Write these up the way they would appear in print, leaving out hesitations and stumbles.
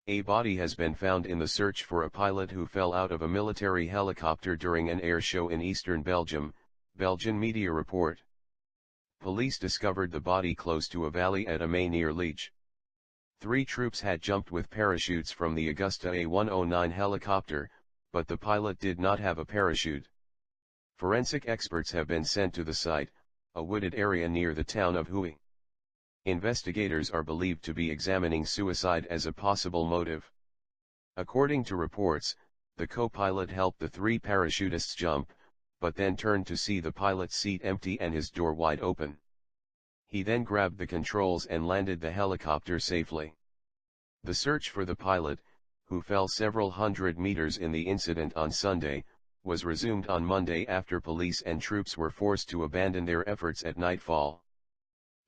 A body has been found in the search for a pilot who fell out of a military helicopter during an air show in eastern Belgium, Belgian media report. Police discovered the body close to a valley at a main near Liege. 3 troops had jumped with parachutes from the Augusta A109 helicopter, but the pilot did not have a parachute. Forensic experts have been sent to the site, a wooded area near the town of Huy. Investigators are believed to be examining suicide as a possible motive. According to reports, the co-pilot helped the 3 parachutists jump, but then turned to see the pilot's seat empty and his door wide open. He then grabbed the controls and landed the helicopter safely. The search for the pilot, who fell several hundred meters in the incident on Sunday, was resumed on Monday after police and troops were forced to abandon their efforts at nightfall.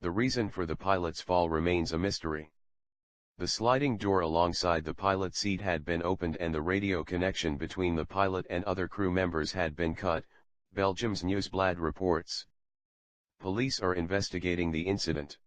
The reason for the pilot's fall remains a mystery. The sliding door alongside the pilot's seat had been opened and the radio connection between the pilot and other crew members had been cut, Belgium's Nieuwsblad reports. Police are investigating the incident.